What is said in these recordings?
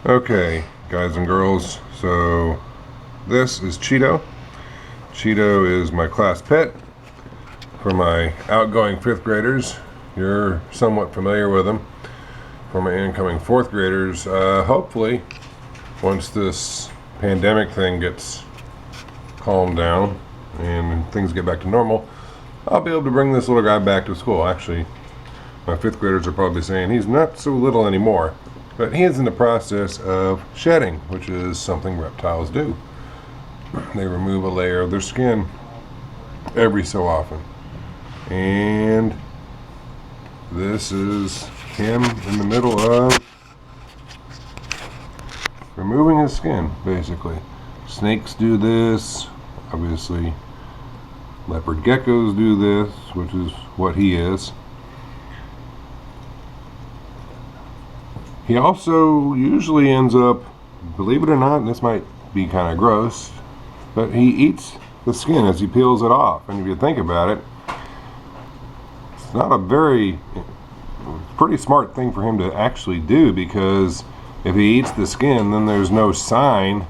Okay, guys and girls, so this is Cheeto. Cheeto is my class pet for my outgoing 5th graders. You're somewhat familiar with him. For my incoming 4th graders, hopefully, once this pandemic thing gets calmed down and things get back to normal, I'll be able to bring this little guy back to school. Actually, my 5th graders are probably saying he's not so little anymore. But he is in the process of shedding, which is something reptiles do. They remove a layer of their skin every so often. And this is him in the middle of removing his skin, basically. Snakes do this, obviously. Leopard geckos do this, which is what he is. He also usually ends up, believe it or not, and this might be kind of gross, but he eats the skin as he peels it off. And if you think about it, it's not a pretty smart thing for him to actually do, because if he eats the skin, then there's no sign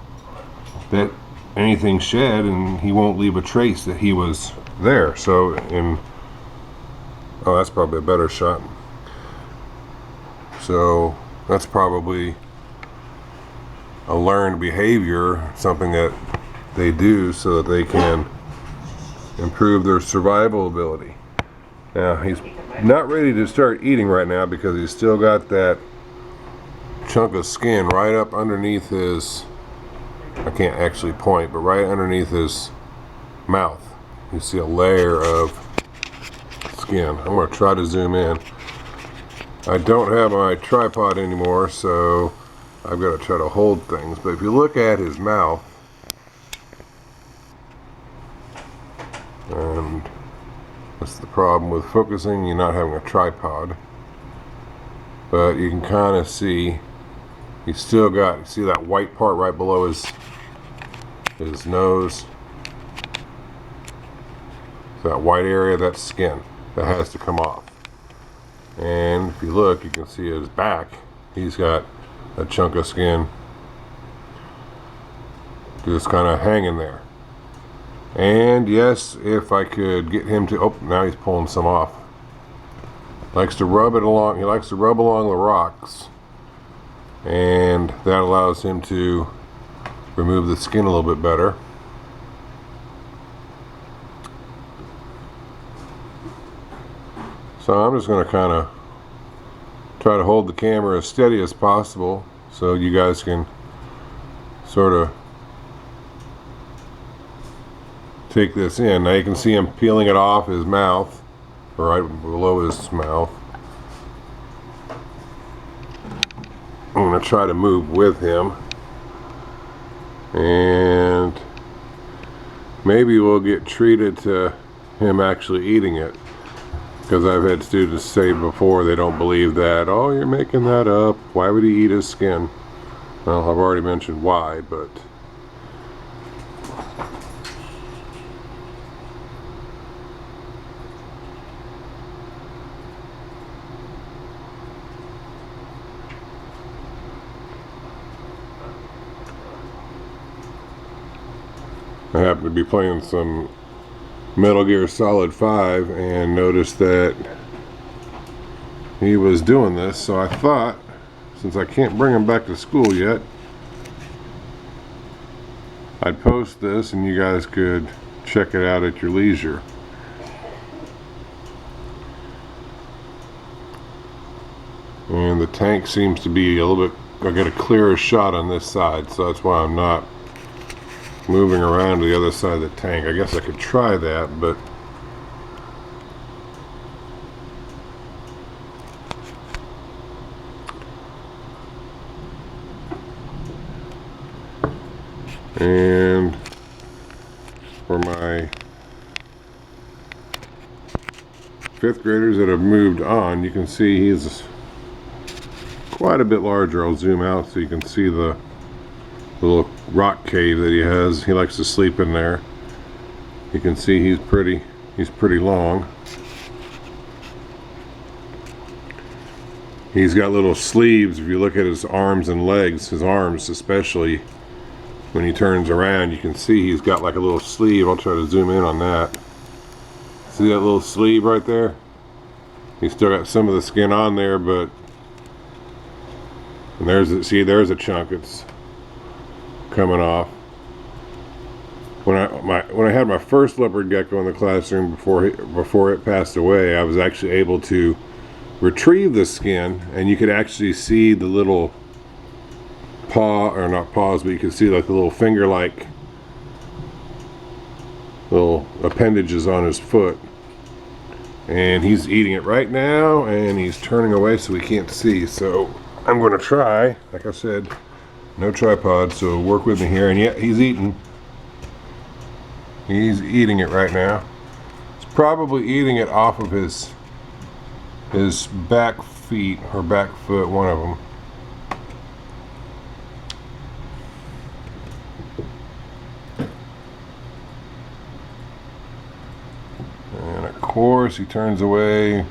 that anything shed, and he won't leave a trace that he was there. So, oh, that's probably a better shot. So that's probably a learned behavior, something that they do so that they can improve their survival ability. Now, he's not ready to start eating right now because he's still got that chunk of skin right up underneath his, I can't actually point, but right underneath his mouth. You see a layer of skin. I'm going to try to zoom in. I don't have my tripod anymore, so I've got to try to hold things. But if you look at his mouth, and that's the problem with focusing, you're not having a tripod. But you can kind of see, he's still got, see that white part right below his nose? That white area, that's skin that has to come off. And if you look, you can see his back. He's got a chunk of skin just kind of hanging there. And yes, if I could get him to, oh, now he's pulling some off. Likes to rub it along, he likes to rub along the rocks. And that allows him to remove the skin a little bit better. So I'm just going to kind of try to hold the camera as steady as possible so you guys can sort of take this in. Now you can see him peeling it off his mouth, right below his mouth. I'm going to try to move with him, and maybe we'll get treated to him actually eating it. Because I've had students say before they don't believe that. Oh, you're making that up. Why would he eat his skin? Well, I've already mentioned why, but I happen to be playing some Metal Gear Solid 5 and noticed that he was doing this, so I thought, since I can't bring him back to school yet, I'd post this and you guys could check it out at your leisure. And the tank seems to be a little bit, I get a clearer shot on this side, so that's why I'm not moving around to the other side of the tank. I guess I could try that, but and for my 5th graders that have moved on, you can see he's quite a bit larger. I'll zoom out so you can see the little rock cave that he has. He likes to sleep in there. You can see he's pretty long. He's got little sleeves. If you look at his arms and legs, his arms especially, when he turns around, you can see he's got like a little sleeve. I'll try to zoom in on that. See that little sleeve right there? He's still got some of the skin on there, but and there's a chunk that's coming off. When I had my first leopard gecko in the classroom before it passed away, I was actually able to retrieve the skin, and you could actually see the little paw, or not paws, but you could see like the little finger-like little appendages on his foot. And he's eating it right now, and he's turning away so we can't see. So I'm going to try, like I said, no tripod, so work with me here. And yeah, he's eating. He's eating it right now. He's probably eating it off of his back feet, or back foot, one of them. And of course he turns away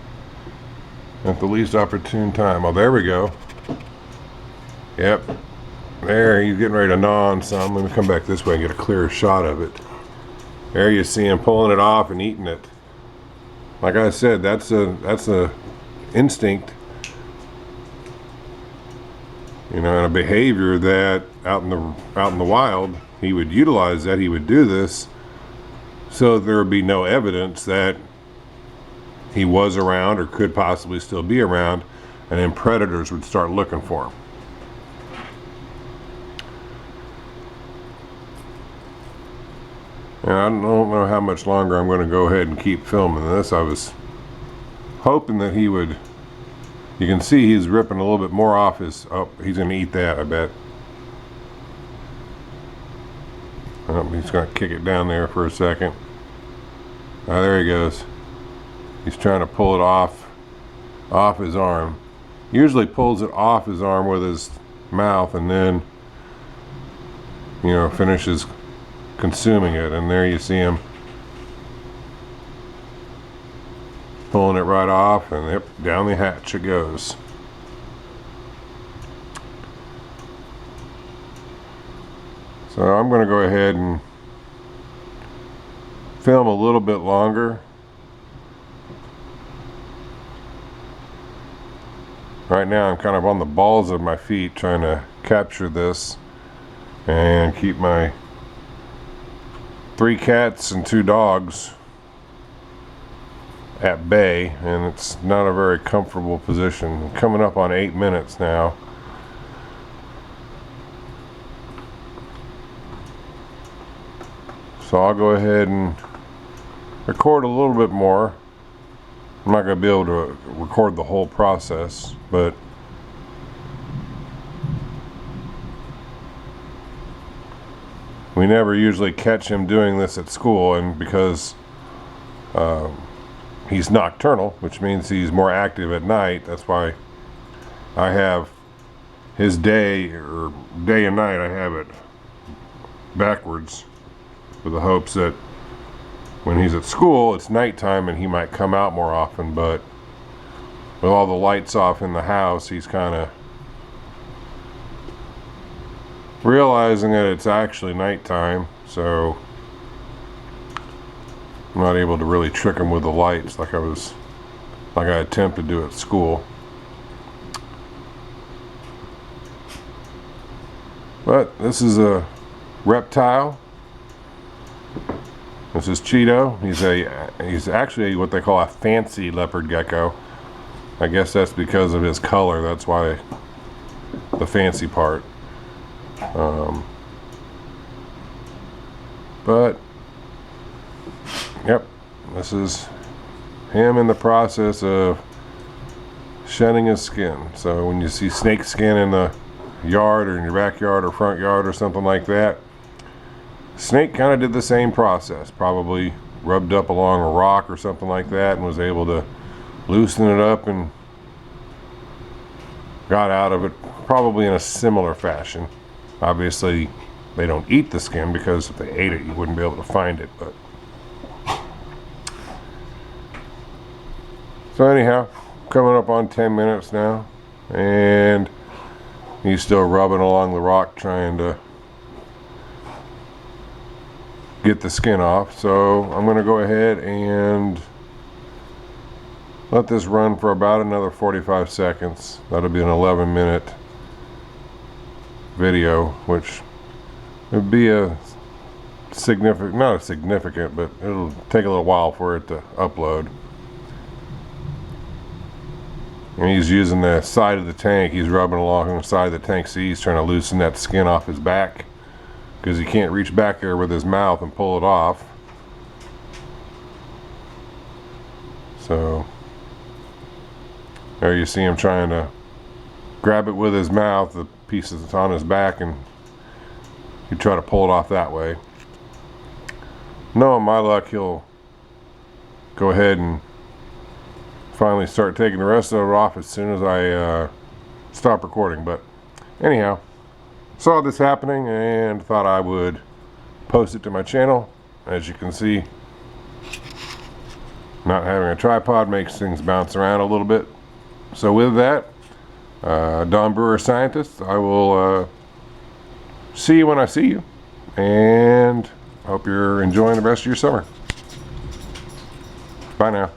at the least opportune time. Oh, there we go. Yep. There, he's getting ready to gnaw on some. Let me come back this way and get a clearer shot of it. There you see him pulling it off and eating it. Like I said, that's a instinct, you know, and a behavior that out in the wild he would utilize. That he would do this so there would be no evidence that he was around or could possibly still be around, and then predators would start looking for him. And I don't know how much longer I'm going to go ahead and keep filming this. I was hoping that he would. You can see he's ripping a little bit more off his. Oh, he's going to eat that, I bet. Oh, he's going to kick it down there for a second. Oh, there he goes. He's trying to pull it off his arm. Usually pulls it off his arm with his mouth, and then, you know, finishes consuming it. And there you see him pulling it right off, and yep, down the hatch it goes. So I'm going to go ahead and film a little bit longer. Right now I'm kind of on the balls of my feet trying to capture this and keep my 3 cats and 2 dogs at bay, and it's not a very comfortable position. Coming up on 8 minutes now. So I'll go ahead and record a little bit more. I'm not going to be able to record the whole process, but we never usually catch him doing this at school, and because he's nocturnal, which means he's more active at night, that's why I have his day and night, I have it backwards, with the hopes that when he's at school it's nighttime and he might come out more often. But with all the lights off in the house, he's kind of realizing that it's actually nighttime, so I'm not able to really trick him with the lights like I attempt to do at school. But this is a reptile. This is Cheeto. He's actually what they call a fancy leopard gecko. I guess that's because of his color. That's why the fancy part. But yep, this is him in the process of shedding his skin. So when you see snake skin in the yard or in your backyard or front yard or something like that, snake kind of did the same process. Probably rubbed up along a rock or something like that and was able to loosen it up and got out of it probably in a similar fashion. Obviously they don't eat the skin, because if they ate it you wouldn't be able to find it. But so anyhow, coming up on 10 minutes now. and he's still rubbing along the rock trying to get the skin off. So I'm going to go ahead and let this run for about another 45 seconds. That'll be an 11-minute video, which would be a significant, not a significant, but it'll take a little while for it to upload. And he's using the side of the tank. He's rubbing along the side of the tank. See, he's trying to loosen that skin off his back because he can't reach back there with his mouth and pull it off. So there you see him trying to grab it with his mouth, the piece that's on his back, and you try to pull it off that way. Knowing my luck, he'll go ahead and finally start taking the rest of it off as soon as I stop recording. But anyhow, saw this happening and thought I would post it to my channel. As you can see, not having a tripod makes things bounce around a little bit. So with that, Don Brewer Scientist, I will see you when I see you, and hope you're enjoying the rest of your summer. Bye now.